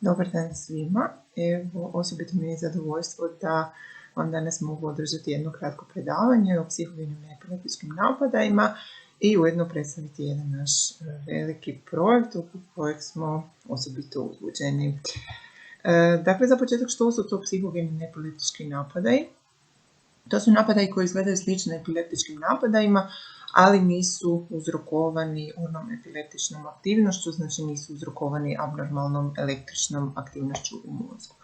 Dobar dan svima. Evo, osobito mi je zadovoljstvo da vam danas mogu održati jedno kratko predavanje o psihogenim epileptičkim napadajima i ujedno predstaviti jedan naš veliki projekt oko kojeg smo osobito uzbuđeni. Dakle, za početak, što su to psihogeni epileptički napadaji? To su napadaji koji izgledaju slično epileptičkim napadajima, ali nisu uzrokovani onom epileptičnom aktivnošću, znači nisu uzrokovani abnormalnom električnom aktivnošću u mozgu.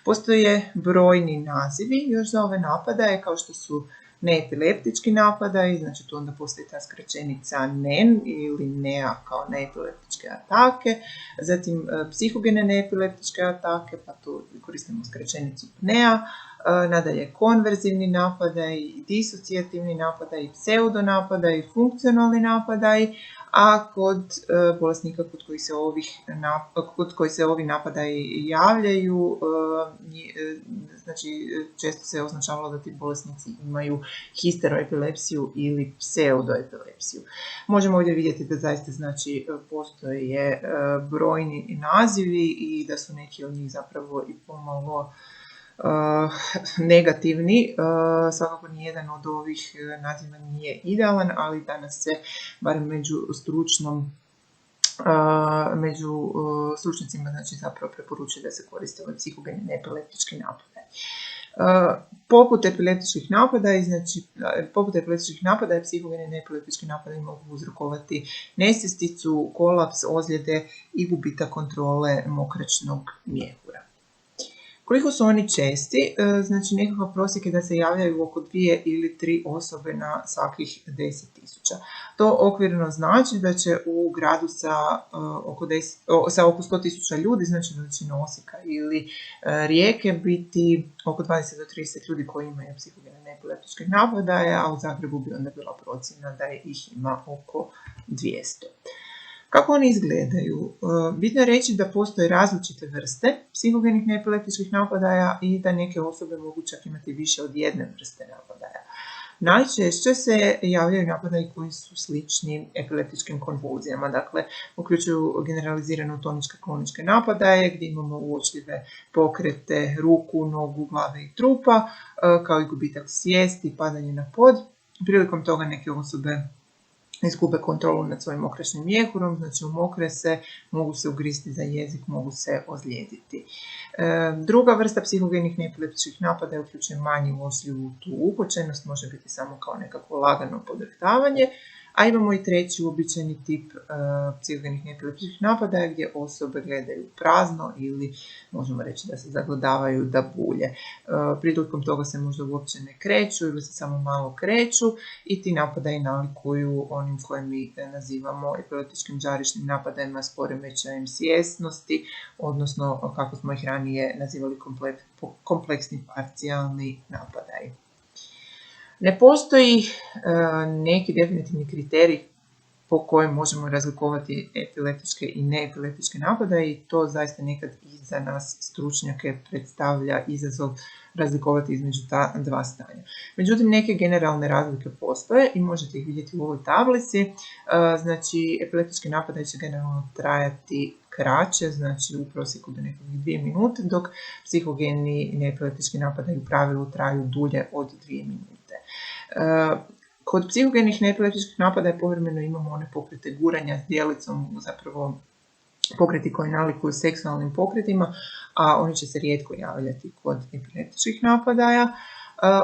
Postoje brojni nazivi još za ove napadaje, kao što su neepileptički napadaji, znači tu onda postoji ta skraćenica NEN ili NEA kao neepileptičke atake, zatim psihogene neepileptičke atake, pa tu koristimo skraćenicu NEA, nadalje konverzivni napadaj, disocijativni napadaj, pseudonapadaj, funkcionalni napadaj, a kod bolesnika kod kojih se ovi napadaji javljaju, znači često se označavalo da ti bolesnici imaju histeroepilepsiju ili pseudoepilepsiju. Možemo ovdje vidjeti da zaista znači postoje brojni nazivi i da su neki od njih zapravo i pomalo negativni. Svakako nijedan od ovih naziva nije idealan, ali danas se barem među stručnicima znači zapravo preporučuje da se koriste ovaj psihogeni neepileptički napadaji. Poput epileptičkih napada, psihogeni neepileptički napadaji mogu uzrokovati nesvjesticu, kolaps, ozljede i gubitak kontrole mokraćnog mjehura. Koliko su oni česti? Znači nekakav prosjek je da se javljaju oko 2 ili 3 osobe na svakih 10.000. To okvirno znači da će u gradu sa oko 100.000 ljudi, znači veličina Osijeka ili Rijeke, biti oko 20 do 30 ljudi koji imaju psihogene neepileptičke napadaje, a u Zagrebu bi onda bila procjena da ih ima oko 200. Kako oni izgledaju? Bitno je reći da postoje različite vrste psihogenih neepileptičkih napadaja i da neke osobe mogu čak imati više od jedne vrste napadaja. Najčešće se javljaju napadaji koji su slični epileptičkim konvulzijama, dakle uključuju generalizirano toničke kloničke napadaje gdje imamo uočljive pokrete ruku, nogu, glave i trupa, kao i gubitak svijesti, padanje na pod. Prilikom toga neke osobe izgube kontrolu nad svojim mokraćnim mjehurom, znači umokre se, mogu se ugristi za jezik, mogu se ozlijediti. Druga vrsta psihogenih neepileptičkih napada uključuje manji uočljivu tu ukočenost, može biti samo kao nekako lagano podrhtavanje, a imamo i treći uobičajeni tip psihogenih neepileptičkih napada gdje osobe gledaju prazno ili možemo reći da se zagledavaju, da bulje. Prilikom toga se možda uopće ne kreću ili se samo malo kreću i ti napadaji nalikuju onim koje mi nazivamo epileptičkim žarišnim napadajima s poremećajem svjesnosti, odnosno kako smo ih ranije nazivali kompleksni parcijalni napadaji. Ne postoji neki definitivni kriterij po kojem možemo razlikovati epileptičke i neepileptičke napadaje i to zaista nekad i za nas stručnjake predstavlja izazov razlikovati između ta dva stanja. Međutim, neke generalne razlike postoje i možete ih vidjeti u ovoj tablici. Znači, epileptički napadaji će generalno trajati kraće, znači u prosjeku do nekakvih 2 minute, dok psihogeni neepileptički napadaji u pravilu traju dulje od 2 minute. Kod psihogenih neepileptičkih napadaja povremeno imamo one pokrete guranja s djelicom, zapravo pokreti koji nalikuju seksualnim pokretima, a oni će se rijetko javljati kod epileptičkih napadaja.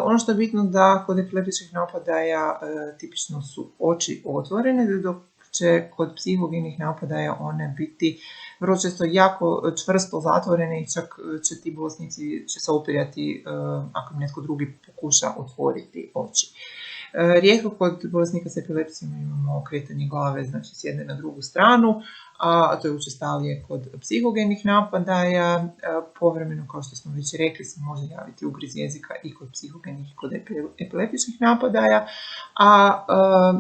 Ono što je bitno da kod epileptičkih napadaja tipično su oči otvorene, dok će kod psihogenih napadaja one biti vrlo često jako čvrsto zatvorene i čak će ti bolesnici se opirati ako netko drugi pokuša otvoriti oči. Rijetko kod bolesnika s epilepsijom imamo okretanje glave, znači s jedne na drugu stranu, a to je učestalije kod psihogenih napadaja. Povremeno, kao što smo već rekli, se može javiti ugriz jezika i kod psihogenih i kod epileptičkih napadaja, a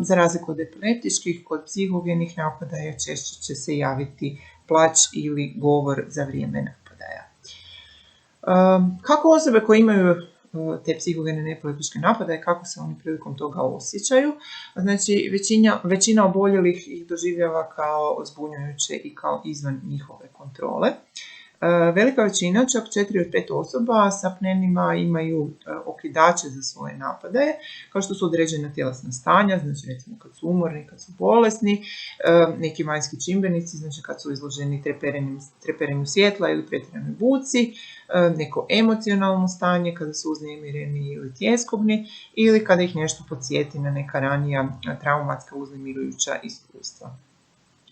za razliku od epileptičkih, kod psihogenih napadaja češće će se javiti plać ili govor za vrijeme napadaja. Kako osobe koje imaju te psihogene neepileptičke napadaje, kako se oni prilikom toga osjećaju? Znači, većina oboljelih ih doživljava kao zbunjujuće i kao izvan njihove kontrole. Velika većina, čak 4 od 5 osoba s apnenima imaju okidače za svoje napadaje, kao što su određena tjelesna stanja, znači recimo kad su umorni, kad su bolesni, neki vanjski čimbenici, znači kad su izloženi treperenju svjetla ili pretjeranoj buci, neko emocionalno stanje kada su uznemireni ili tjeskobni ili kada ih nešto podsjeti na neka ranija traumatska uznemirujuća iskustva.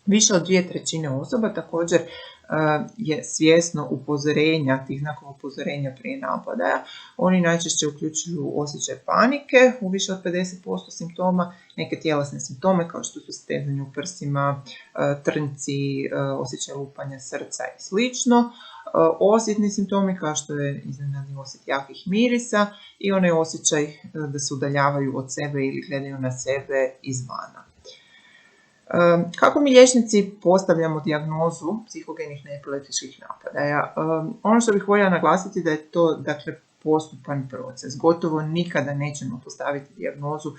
Više od 2/3 osoba također je svjesno upozorenja, tih znakova upozorenja prije napadaja. Oni najčešće uključuju osjećaj panike u više od 50% simptoma, neke tjelesne simptome kao što su stezanje u prsima, trnci, osjećaj lupanja srca i sl. Osjetni simptomi kao što je iznenadni osjet jakih mirisa i onaj osjećaj da se udaljavaju od sebe ili gledaju na sebe izvana. Kako mi liječnici postavljamo dijagnozu psihogenih neepileptičkih napadaja? Ono što bih voljela naglasiti da je to postupan proces. Gotovo nikada nećemo postaviti dijagnozu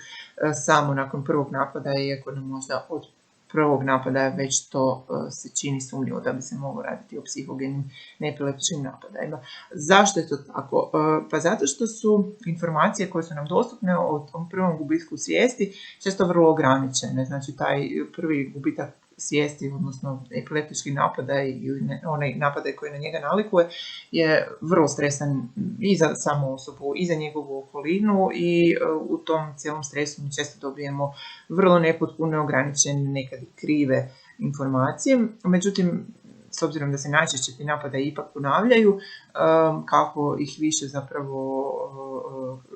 samo nakon prvog napadaja, iako nam možda od prvog napadaja već to se čini sumnjivo da bi se moglo raditi o psihogenim neepileptičkim napadajima. Zašto je to tako? Pa zato što su informacije koje su nam dostupne o tom prvom gubitku svijesti često vrlo ograničene. Znači taj prvi gubitak svijesti, odnosno epileptički napadaj ili onaj napadaj koji na njega nalikuje je vrlo stresan i za samu osobu i za njegovu okolinu i u tom cijelom stresu mi često dobijemo vrlo nepotpune, ograničene, nekad i krive informacije. Međutim, s obzirom da se najčešće ti napadaji ipak ponavljaju, kako ih više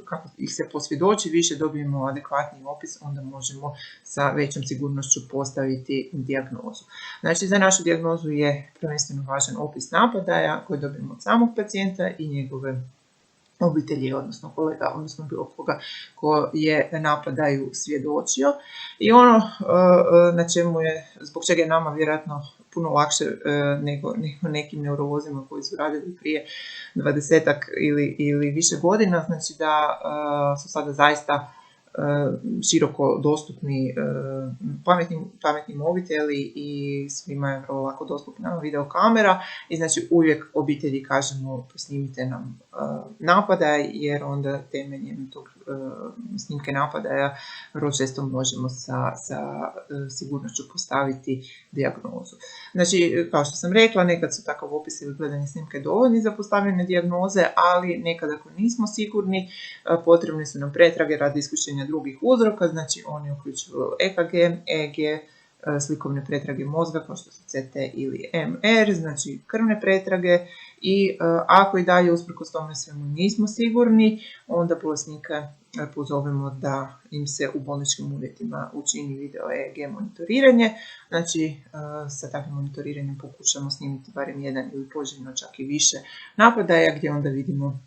kako ih se posvjedoči, više dobijemo adekvatni opis, onda možemo sa većom sigurnošću postaviti dijagnozu. Znači, za našu dijagnozu je prvenstveno važan opis napadaja koji dobijemo od samog pacijenta i njegove obitelji, odnosno kolega, odnosno bilo koga ko je napadaju svjedočio. I ono na čemu je, zbog čega je nama vjerojatno puno lakše nego nekim neurolozima koji su radili prije 20-ak ili više godina, znači da su sada zaista široko dostupni pametni mobiteli i svima je vrlo lako dostupna videokamera i znači uvijek obitelji kažemo posnimite nam napadaj, jer onda temeljem tog snimke napadaja vrlo često možemo sa sigurnošću postaviti dijagnozu. Znači, kao što sam rekla, nekad su takav opis ili gledanje snimke dovoljni za postavljanje dijagnoze, ali nekad ako nismo sigurni, potrebne su nam pretrage radi isključenja drugih uzroka, znači oni uključuju EKG, EEG, slikovne pretrage mozga kao što su CT ili MR, znači krvne pretrage i ako i dalje usprkos tome svemu nismo sigurni, onda bolesnika pozovemo da im se u bolničkim uvjetima učini video EEG monitoriranje. Znači, sa takvim monitoriranjem pokušamo snimiti barem jedan ili poželjno čak i više napadaja gdje onda vidimo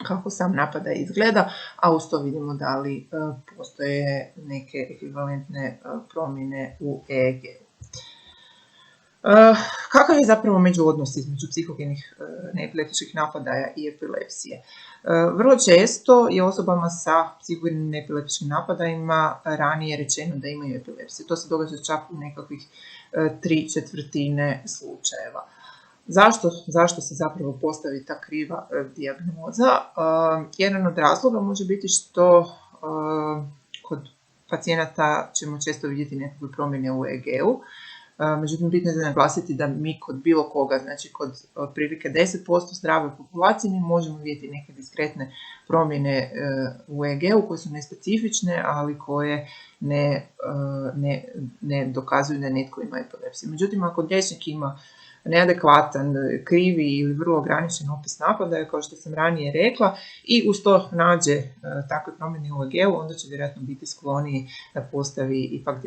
kako sam napadaj izgleda, a uz to vidimo da li postoje neke ekvivalentne promjene u EEG-u. Kakav je zapravo međuodnos između psihogenih neepileptičkih napadaja i epilepsije? Vrlo često je osobama sa psihogenim neepileptičkim napadajima ranije rečeno da imaju epilepsiju. To se događa čak u nekakvih 3/4 slučajeva. Zašto se zapravo postavi ta kriva dijagnoza? Jedan od razloga može biti što kod pacijenata ćemo često vidjeti nekakve promjene u EEG-u. Međutim, bitno je naglasiti da mi kod bilo koga, znači kod otprilike 10% zdrave populacije, mi možemo vidjeti neke diskretne promjene u EEG-u koje su nespecifične, ali koje ne dokazuju da netko ima epilepsiju. Međutim, ako liječnik ima neadekvatan, krivi ili vrlo ograničen opis napadaja, kao što sam ranije rekla, i uz to nađe takve promjene u EEG-u, onda će vjerojatno biti skloniji da postavi ipak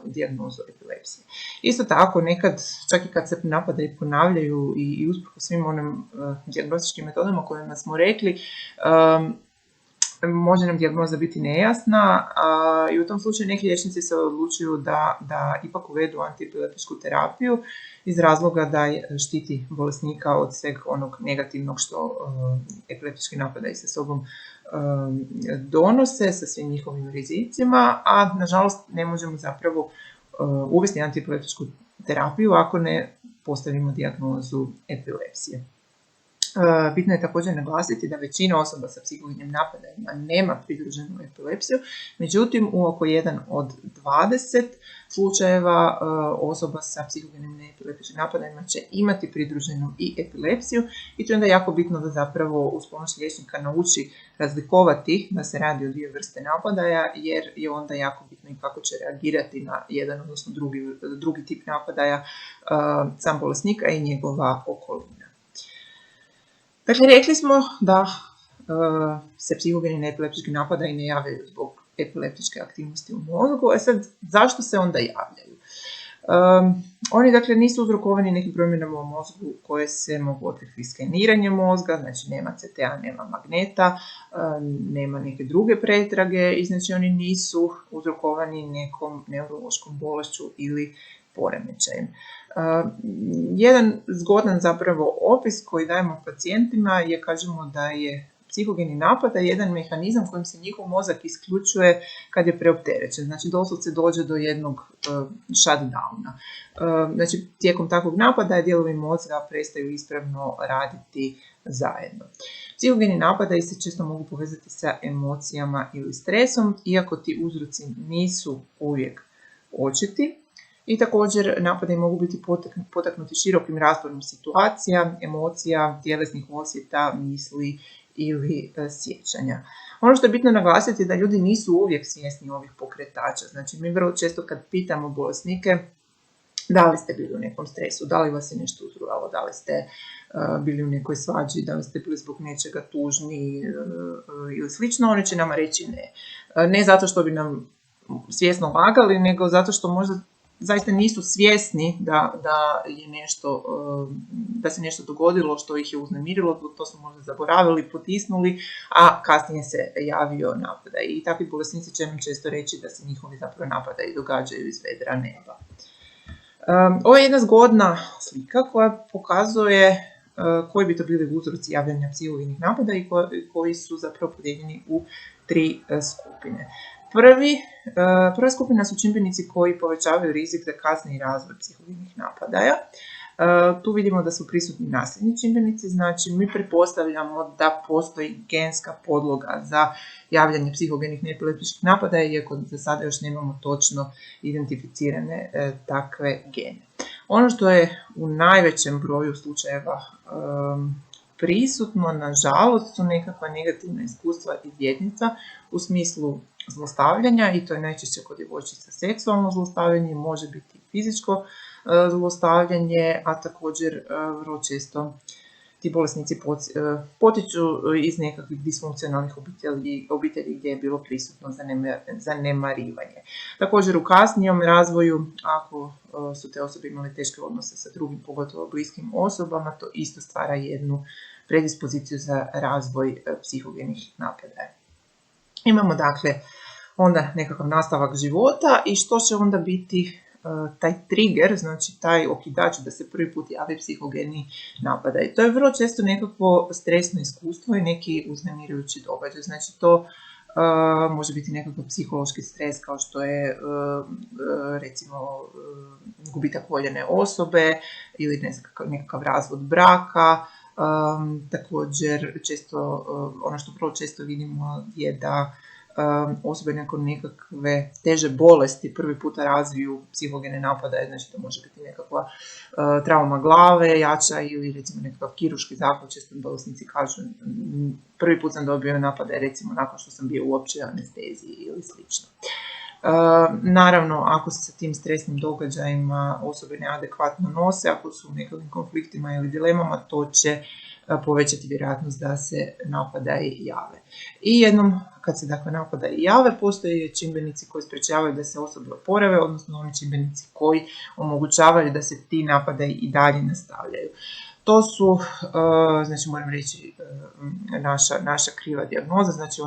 dijagnozu epilepsije. Isto tako, nekad, čak i kad se napadaji ponavljaju i usprkos svim onim dijagnostičkim metodama kojima smo rekli, može nam dijagnoza biti nejasna i u tom slučaju neki liječnici se odlučuju da ipak uvedu antiepileptičku terapiju iz razloga da štiti bolesnika od sveg onog negativnog što epileptički napadaji sa sobom donose, sa svim njihovim rizicima, a nažalost ne možemo zapravo uvesti antiepileptičku terapiju ako ne postavimo dijagnozu epilepsije. Bitno je također naglasiti da većina osoba sa psihogenim napadajima nema pridruženu epilepsiju, međutim u oko 1 od 20 slučajeva osoba sa psihogenim epileptičkim napadajima će imati pridruženu i epilepsiju i to je onda jako bitno da zapravo uz pomoć liječnika nauči razlikovati da se radi o dvije vrste napadaja, jer je onda jako bitno i kako će reagirati na jedan odnosno drugi tip napadaja sam bolesnik i njegova okolina. Dakle, rekli smo da se psihogeni epileptički napadaji ne javljaju zbog epileptičke aktivnosti u mozgu. Sad, zašto se onda javljaju? Oni, dakle, nisu uzrokovani nekim promjenama u mozgu koje se mogu otkriti skeniranjem mozga, znači nema CTA, nema magneta, nema neke druge pretrage i znači oni nisu uzrokovani nekom neurološkom bolešću ili poremećajem. Jedan zgodan zapravo opis koji dajemo pacijentima je, kažemo da je psihogeni napadaj jedan mehanizam kojim se njihov mozak isključuje kad je preopterećen. Znači doslovce dođe do jednog shutdowna. Znači tijekom takvog napada dijelovi mozga prestaju ispravno raditi zajedno. Psihogeni napadaji se često mogu povezati sa emocijama ili stresom, iako ti uzroci nisu uvijek očiti. I također napadaji mogu biti potaknuti širokim rasporom situacija, emocija, tjelesnih osjeta, misli ili sjećanja. Ono što je bitno naglasiti je da ljudi nisu uvijek svjesni ovih pokretača. Znači mi vrlo često kad pitamo bolesnike da li ste bili u nekom stresu, da li vas je nešto uzrujalo, da li ste bili u nekoj svađi, da li ste bili zbog nečega tužni ili slično, oni će nama reći ne. Ne zato što bi nam svjesno lagali, nego zato što možda zaista nisu svjesni da se nešto dogodilo što ih je uznemirilo, to su možda zaboravili, potisnuli, a kasnije se javio napadaj. I takvi bolesnici će nam često reći da se njihovi zapravo napadaji događaju iz vedra neba. Ovo je jedna zgodna slika koja pokazuje koji bi to bili uzroci javljanja psihogenih napada i koji su zapravo podijeljeni u 3 skupine. Prva skupina su čimbenici koji povećavaju rizik za kasniji razvoj psihogenih napadaja. Tu vidimo da su prisutni nasljedni čimbenici, znači mi pretpostavljamo da postoji genska podloga za javljanje psihogenih epileptičkih napadaja, iako za sada još nemamo točno identificirane takve gene. Ono što je u najvećem broju slučajeva prisutno, nažalost, su nekakva negativna iskustva iz djetinjstva u smislu zlostavljanja i to je najčešće kod djevojčica seksualno zlostavljanje, može biti fizičko zlostavljanje, a također vrlo često ti bolesnici potiču iz nekakvih disfunkcionalnih obitelji gdje je bilo prisutno zanemarivanje. Također u kasnijem razvoju, ako su te osobe imale teške odnose sa drugim, pogotovo bliskim osobama, to isto stvara jednu predispoziciju za razvoj psihogenih napadaja. Imamo dakle onda nekakav nastavak života i što će onda biti taj trigger, znači taj okidač da se prvi put javi psihogeni napadaj. To je vrlo često nekakvo stresno iskustvo i neki uznemirujući događaj. Znači to može biti nekakav psihološki stres kao što je recimo gubitak voljene osobe ili nekakav razvod braka. Također često, ono što vrlo često vidimo je da osobe nakon nekakve teže bolesti prvi puta razviju psihogene napadaje, znači to može biti nekakva trauma glave, jača ili recimo nekakav kirurški zahvat, često bolesnici kažu prvi put sam dobio napadaje recimo nakon što sam bio u općoj anesteziji ili slično. Naravno, ako se sa tim stresnim događajima osobe neadekvatno nose, ako su u nekakvim konfliktima ili dilemama, to će povećati vjerojatnost da se napadaji jave. I jednom kad se dakle napadaji jave, postoje čimbenici koji sprečavaju da se osobe oporave, odnosno oni čimbenici koji omogućavaju da se ti napadaji i dalje nastavljaju. To su, znači moram reći, naša kriva dijagnoza, znači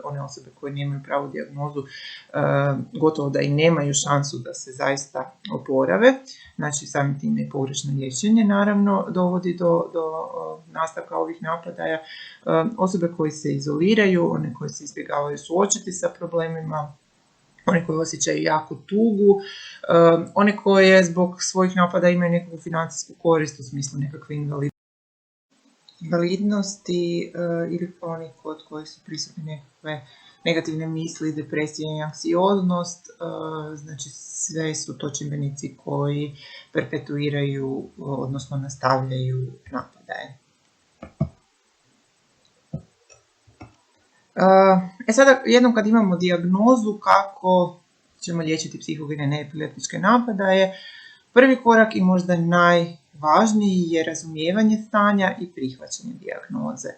one osobe koje nemaju pravu dijagnozu gotovo da i nemaju šansu da se zaista oporave, znači samim time i pogrešno liječenje naravno dovodi do nastavka ovih napadaja. Osobe koje se izoliraju, one koje se izbjegavaju suočiti sa problemima, oni koji osjećaju jako tugu, one koje zbog svojih napada imaju nekakvu financijsku korist u smislu nekakve invalidnosti ili oni kod kojih su prisutne nekakve negativne misli, depresija i anksioznost, znači sve su to čimbenici koji perpetuiraju, odnosno nastavljaju napadaje. Sada jednom kad imamo dijagnozu kako ćemo liječiti psihogene neepileptičke napadaje, prvi korak i možda najvažniji je razumijevanje stanja i prihvaćanje dijagnoze.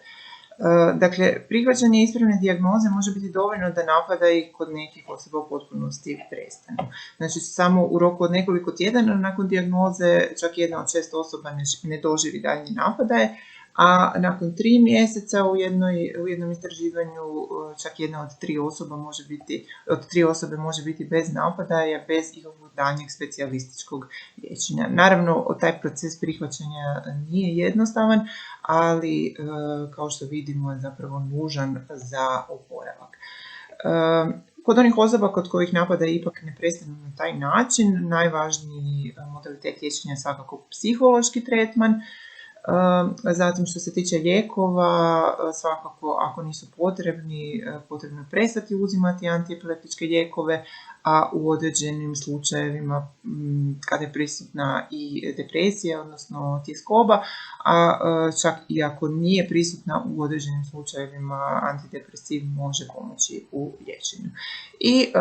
Dakle, prihvaćanje ispravne dijagnoze može biti dovoljno da napadaji kod nekih osoba u potpunosti prestanu. Znači, samo u roku od nekoliko tjedana nakon dijagnoze čak 1 od 6 osoba ne doživi daljnje napadaje, a nakon 3 mjeseca u jednom istraživanju čak 1 od 3 osobe može biti bez napadaja, bez ikakvog daljnjeg specijalističkog liječenja. Naravno, taj proces prihvaćanja nije jednostavan, ali kao što vidimo je zapravo nužan za oporavak. Kod onih osoba kod kojih napada ipak ne prestanu na taj način, najvažniji modalitet liječenja je svakako psihološki tretman. Zatim što se tiče lijekova, svakako ako nisu potrebni, potrebno je prestati uzimati antiepileptičke lijekove, a u određenim slučajevima kada je prisutna i depresija, odnosno tjeskoba, a čak i ako nije prisutna u određenim slučajevima antidepresiv može pomoći u liječenju. I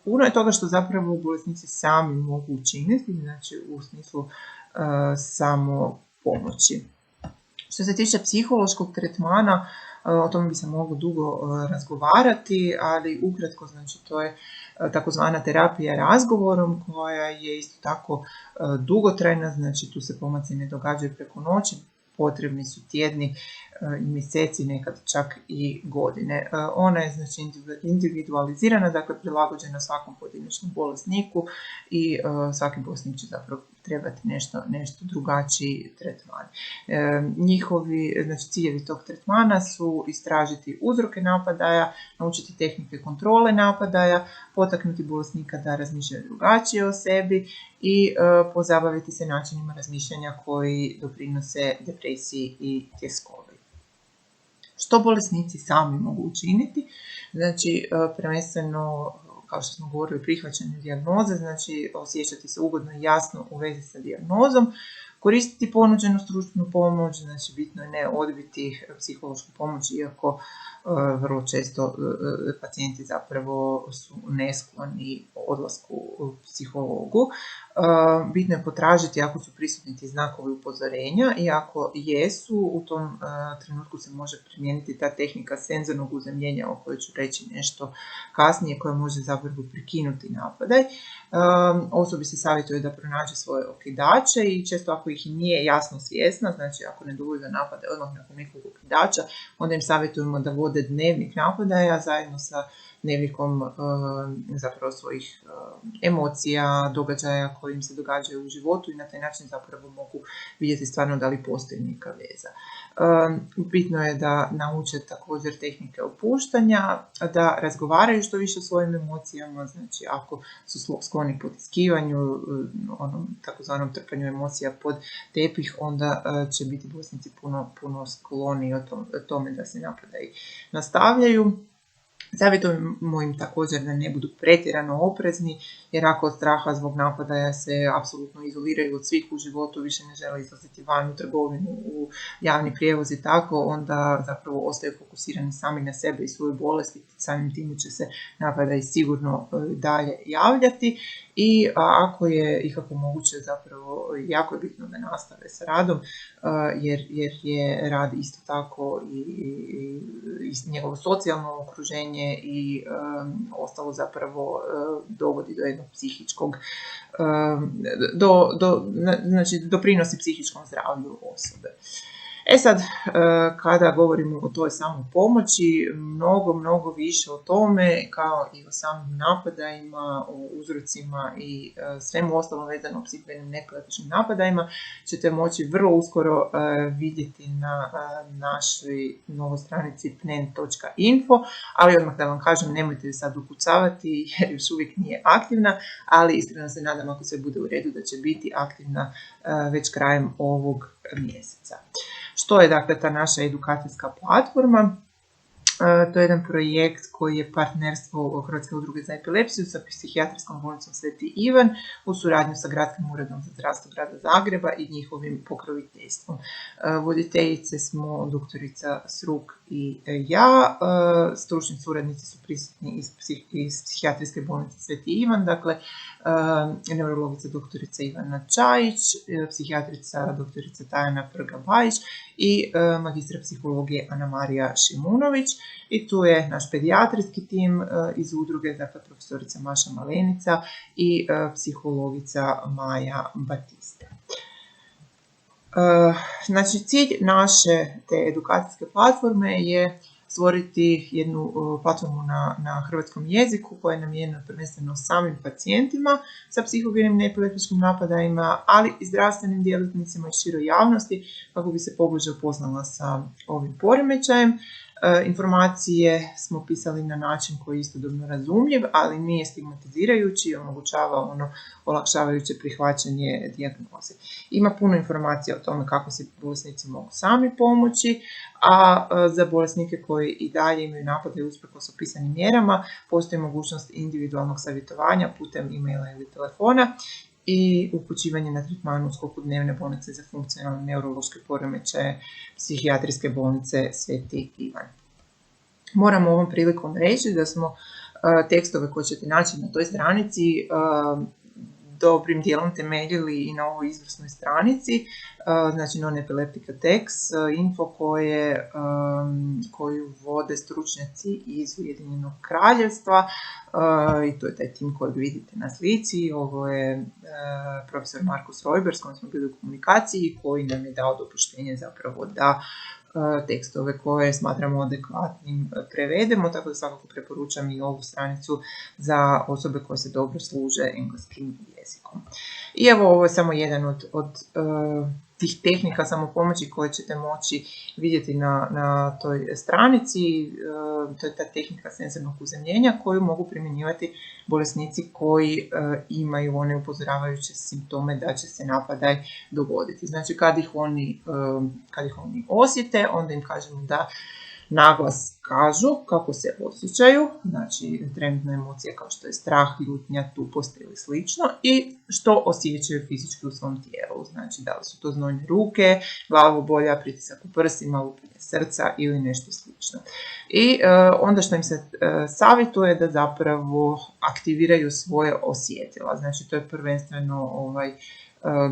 puno je toga što zapravo bolesnici sami mogu učiniti, znači u smislu samo pomoći. Što se tiče psihološkog tretmana, o tome bi se moglo dugo razgovarati, ali ukratko, znači to je takozvana terapija razgovorom koja je isto tako dugotrajna, znači tu se pomaci ne događaju preko noći, potrebni su tjedni i mjeseci, nekad čak i godine. Ona je znači individualizirana, dakle prilagođena svakom pojedinačnom bolesniku i svaki bolesnik će zapravo trebati nešto drugačiji tretman. Znači ciljevi tog tretmana su istražiti uzroke napadaja, naučiti tehnike kontrole napadaja, potaknuti bolesnika da razmišljaju drugačije o sebi i pozabaviti se načinima razmišljanja koji doprinose depresiji i tjeskobi. Što bolesnici sami mogu učiniti? Znači, prvenstveno, kao što smo govorili, prihvaćanje dijagnoze, znači osjećati se ugodno i jasno u vezi sa dijagnozom, koristiti ponuđenu stručnu pomoć, znači bitno je ne odbiti psihološku pomoć, iako vrlo često pacijenti zapravo su neskloni odlasku psihologu. Bitno je potražiti ako su prisutni ti znakovi upozorenja i ako jesu, u tom trenutku se može primijeniti ta tehnika senzornog uzemljenja o kojoj ću reći nešto kasnije, koja može zapravo prekinuti napadaj. Osobi se savjetuje da pronađe svoje okidače i često ako ih nije jasno svjesna, znači ako ne dovoljno napade odmah nakon nekog okidača, onda im savjetujemo da vode dnevnik napadaja zajedno sa dnevnikom zapravo svojih emocija, događaja koji im se događaju u životu i na taj način zapravo mogu vidjeti stvarno da li postoji neka veza. Bitno je da nauče također tehnike opuštanja, da razgovaraju što više o svojim emocijama, znači ako su skloni potiskivanju, onom takozvanom trpanju emocija pod tepih, onda će biti bolesnici puno skloni o tome da se napadaji nastavljaju. Savjetujemo im također da ne budu pretjerano oprezni, jer ako od straha zbog napadaja se apsolutno izoliraju od svih u životu, više ne žele izlaziti van u trgovinu, u javni prijevoz i tako, onda zapravo ostaju fokusirani sami na sebe i svoju bolest i samim tim će se napadaji sigurno dalje javljati. I ako je ikako moguće, zapravo jako je bitno da nastave sa radom, jer je rad isto tako i njegovo socijalno okruženje i ostalo zapravo dovodi do jednog psihičkog, znači doprinosi psihičkom zdravlju osobe. Sad, kada govorimo o toj samoj pomoći, mnogo više o tome, kao i o samim napadajima, o uzrocima i svemu ostalom vezano o psihogenim neepileptičnim napadajima, ćete moći vrlo uskoro vidjeti na našoj novoj stranici pnen.info, ali odmah da vam kažem, nemojte ju sad ukucavati jer još uvijek nije aktivna, ali iskreno se nadam, ako sve bude u redu, da će biti aktivna već krajem ovog mjeseca. Što je dakle ta naša edukacijska platforma? To je jedan projekt koji je partnerstvo Hrvatske udruge za epilepsiju sa Psihijatrijskom bolnicom Sveti Ivan u suradnju sa Gradskim uredom za zdravstvo grada Zagreba i njihovim pokroviteljstvom. Voditeljice smo doktorica Sruk i ja, stručni suradnici su prisutni iz Psihijatrijske bolnice Sveti Ivan, dakle neurologica doktorica Ivana Čajić, psihijatrica doktorica Tajana Prga-Bajić i magistra psihologije Ana Marija Šimunović. I tu je naš pedijatrijski tim iz udruge, dakle profesorica Maša Malenica i psihologica Maja Batista. Znači, cilj naše te edukacijske platforme je stvoriti jednu platformu na hrvatskom jeziku koja je namijenjena prvenstveno samim pacijentima sa psihogenim neepileptičkim napadajima, ali i zdravstvenim djelatnicima i široj javnosti kako bi se pobliže upoznala sa ovim poremećajem. Informacije smo pisali na način koji je istodobno razumljiv, ali nije stigmatizirajući i omogućava olakšavajuće prihvaćanje dijagnoze. Ima puno informacija o tome kako se bolesnici mogu sami pomoći, a za bolesnike koji i dalje imaju napade usprkos opisanim mjerama postoji mogućnost individualnog savjetovanja putem e-maila ili telefona i upućivanje na tretman u sklopu dnevne bolnice za funkcionalne neurološke poremećaje Psihijatrijske bolnice Sveti Ivan. Moram ovom prilikom reći da smo tekstove koje ćete naći na toj stranici dobrim dijelom temeljili i na ovoj izvrsnoj stranici, znači Non-Epileptica Text, info koju vode stručnjaci iz Ujedinjenog Kraljevstva, i to je taj tim kojeg vidite na slici. Ovo je profesor Markus Reuber s kojim smo bili u komunikaciji, koji nam je dao dopuštenje zapravo da tekstove koje smatramo adekvatnim prevedemo, tako da svakako preporučam i ovu stranicu za osobe koje se dobro služe engleskim jezikom. I evo, ovo je samo jedan od tih tehnika samopomoći koje ćete moći vidjeti na toj stranici. To je ta tehnika senzornog uzemljenja koju mogu primjenjivati bolesnici koji imaju one upozoravajuće simptome da će se napadaj dogoditi. Znači, kad ih oni osjete, onda im kažemo da naglas kažu kako se osjećaju, znači trenutna emocija kao što je strah, ljutnja, tupost ili slično, i što osjećaju fizički u svom tijelu, znači da li su to znojne ruke, glavobolja, pritisak u prsima, lupanje srca ili nešto slično. I onda što im se savjetuje da zapravo aktiviraju svoje osjetila, znači to je prvenstveno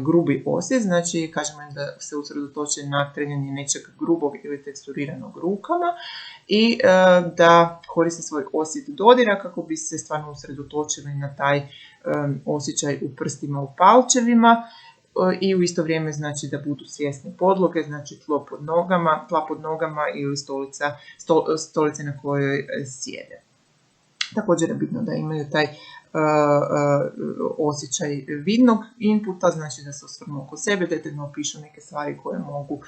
grubi osjet, znači kažemo im da se usredotoče na trljanje nečeg grubog ili teksturiranog rukama i da koriste svoj osjet dodira kako bi se stvarno usredotočili na taj osjećaj u prstima, u palčevima, i u isto vrijeme znači da budu svjesni podloge, znači tla pod nogama ili stolice na kojoj sjede. Također je bitno da imaju taj osjećaj vidnog inputa, znači da se osvrnu oko sebe, detaljno opišu neke stvari koje mogu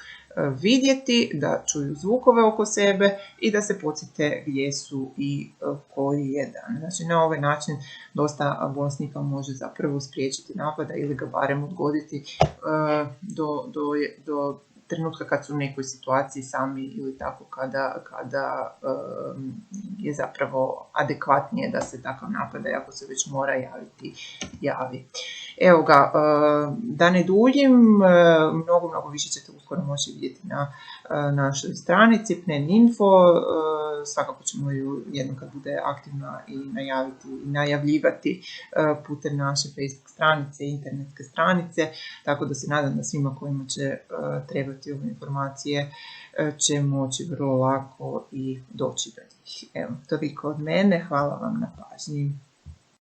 vidjeti, da čuju zvukove oko sebe i da se podsjete gdje su i koji je dan. Znači na ovaj način dosta bolesnika može zapravo spriječiti napada ili ga barem odgoditi do trenutka kad su u nekoj situaciji sami ili tako kada je zapravo adekvatnije da se takav napadaj, ako se već mora javiti, javi. Evo ga, da ne duljim, mnogo više ćete uskoro moći vidjeti na našoj stranici pnen.info, svakako ćemo ju jednom kad bude aktivna i najavljivati putem naše Facebook stranice, internetske stranice, tako da se nadam da svima kojima će trebati ove informacije će moći vrlo lako i doći do njih. Evo, toliko od mene, hvala vam na pažnji.